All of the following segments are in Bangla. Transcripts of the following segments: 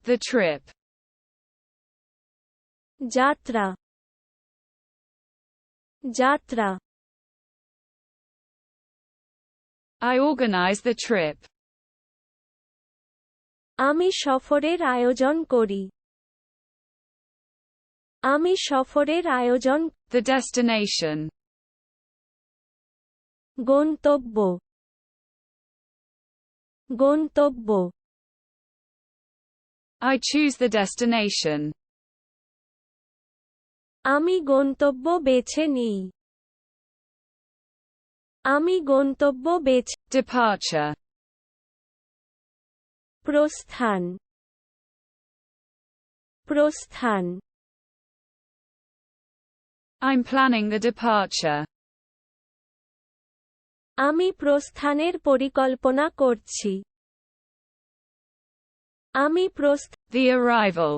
The trip. যাত্রা, যাত্রা। I organize the trip. আমি সফরের আয়োজন করি। আমি সফরের আয়োজন। The destination. গন্তব্য, গন্তব্য। I choose the destination. আমি গন্তব্য বেছে নিই। আমি গন্তব্য বেছে। Departure. প্রস্থান, প্রস্থান। I'm planning the departure. আমি প্রস্থানের পরিকল্পনা করছি। আমি The arrival.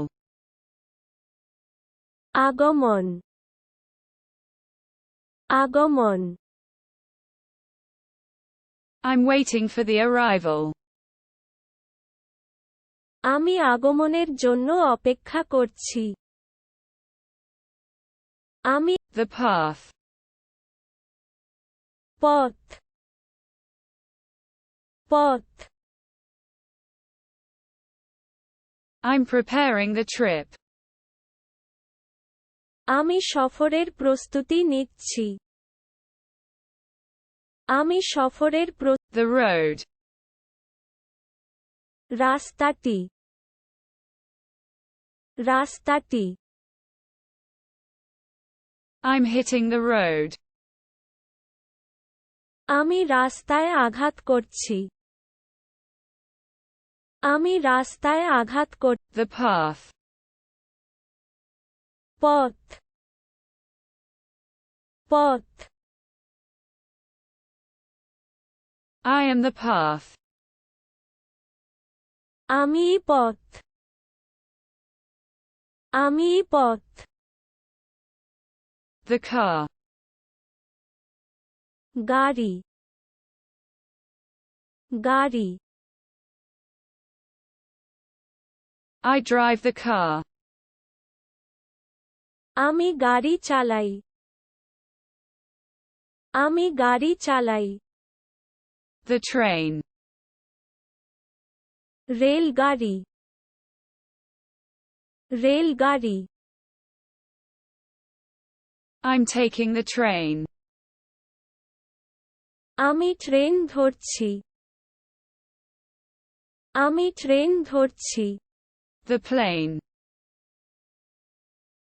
আগমন, আগমন। I'm waiting for the arrival. আমি আগমনের জন্য অপেক্ষা করছি। আমি The path. পথ, পথ। I'm preparing the trip. আমি সফরের প্রস্তুতি নিচ্ছি। আমি সফরের The road. রাস্তাটি, রাস্তাটি। I'm hitting the road. আমি রাস্তায় আঘাত করছি। আমি রাস্তায় আঘাত কর। The path. পথ, পথ। I am the path. আমি পথ, আমি পথ। The car. গাড়ি, গাড়ি। I drive the car. আমি গাড়ি চালাই। আমি গাড়ি চালাই। The train. রেলগাড়ি, রেলগাড়ি। I'm taking the train. আমি ট্রেন ধরছি। আমি ট্রেন ধরছি। The plane.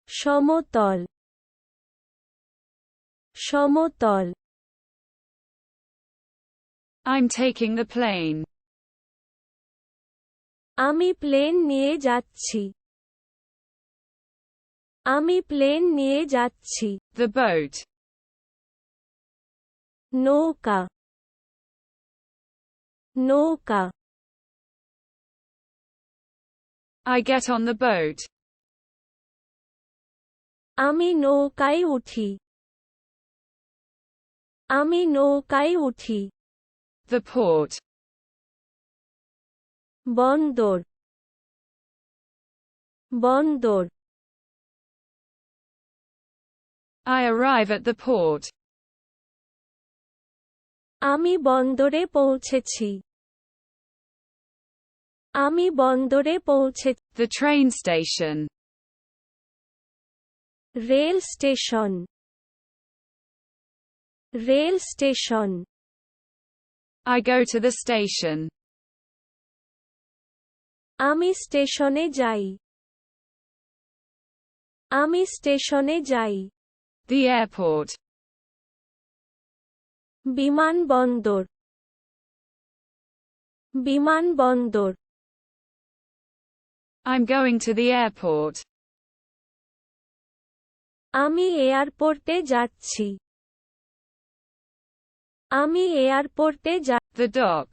সমতল, সমতল। I'm taking the plane. আমি প্লেন নিয়ে যাচ্ছি। আমি প্লেন নিয়ে যাচ্ছি। The boat. নৌকা, নৌকা। I get on the boat. আমি নৌকায় উঠি। আমি নৌকায় উঠি। The port. বন্দর, বন্দর। I arrive at the port. আমি বন্দরে পৌঁছেছি। আমি বন্দরে পৌঁছে। The train station. Rail station, rail station. I go to the station. আমি স্টেশনে যাই। আমি স্টেশনে যাই। The airport. বিমানবন্দর, বিমানবন্দর। I'm going to the airport. আমি এয়ারপোর্টে যাচ্ছি। আমি এয়ারপোর্টে যা। The dock.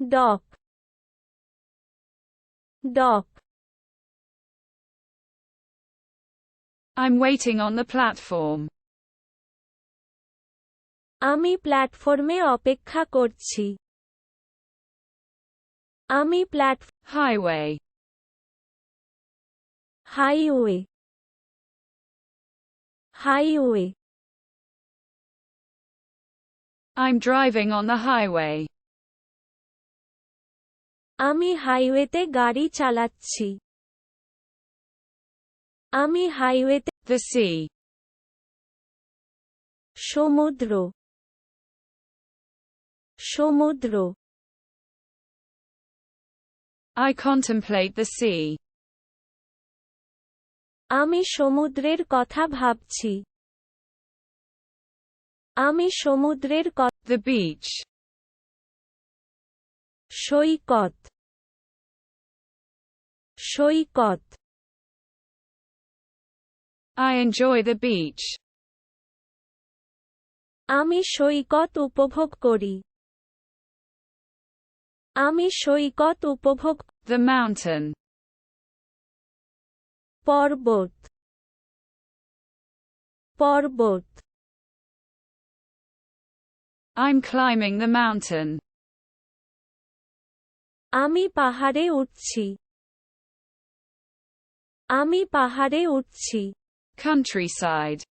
Dock, dock. I'm waiting on the platform. আমি প্ল্যাটফর্মে অপেক্ষা করছি। আমি highway, highway highway I'm driving on the highway. আমি হাইওয়েতে গাড়ি চালাচ্ছি আমি হাইওয়েতে The sea, সমুদ্র সমুদ্র I contemplate the sea. আমি সমুদ্রের কথা ভাবছি আমি সমুদ্রের The beach, Saikat Saikat I enjoy the beach. আমি সৈকত উপভোগ করি আমি সৈকত উপভোগ The mountain, পর্বত পর্বত I'm climbing the mountain. আমি পাহাড়ে উঠছি আমি পাহাড়ে উঠছি Countryside,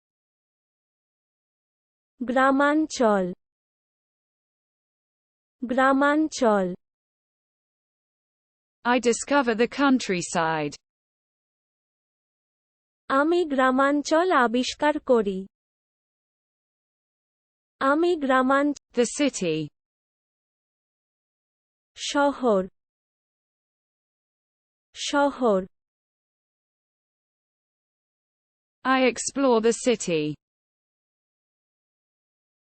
গ্রামাঞ্চল গ্রামাঞ্চল I discover the countryside. আমি গ্রামাঞ্চল আবিষ্কার করি আমি The city, শহর শহর I explore the city.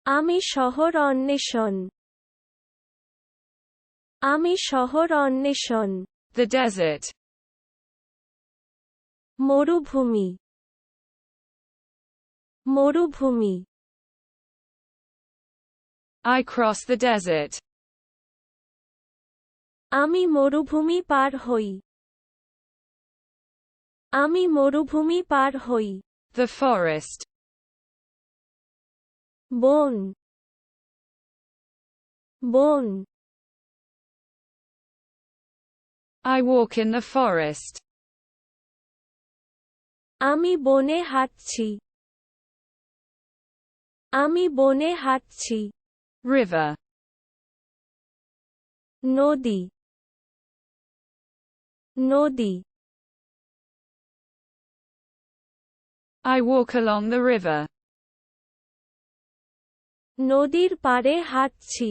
আমি শহর অন্বেষণ আমি শহর অন্বেষণ The desert, মরুভূমি মরুভূমি I cross the desert. আমি মরুভূমি পার হই আমি মরুভূমি পার হই The forest, বন বন I walk in the forest. আমি বনে হাঁটছি আমি বনে হাঁটছি River, নদী নদী I walk along the river. নদীর পাড়ে হাঁটছি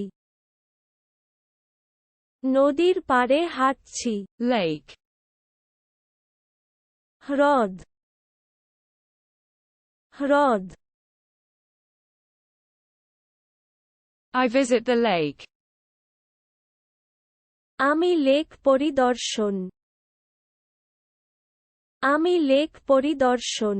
নদীর পাড়ে হাঁটছি Lake, হ্রদ হ্রদ I visit the lake. আমি লেক পরিদর্শন আমি লেক পরিদর্শন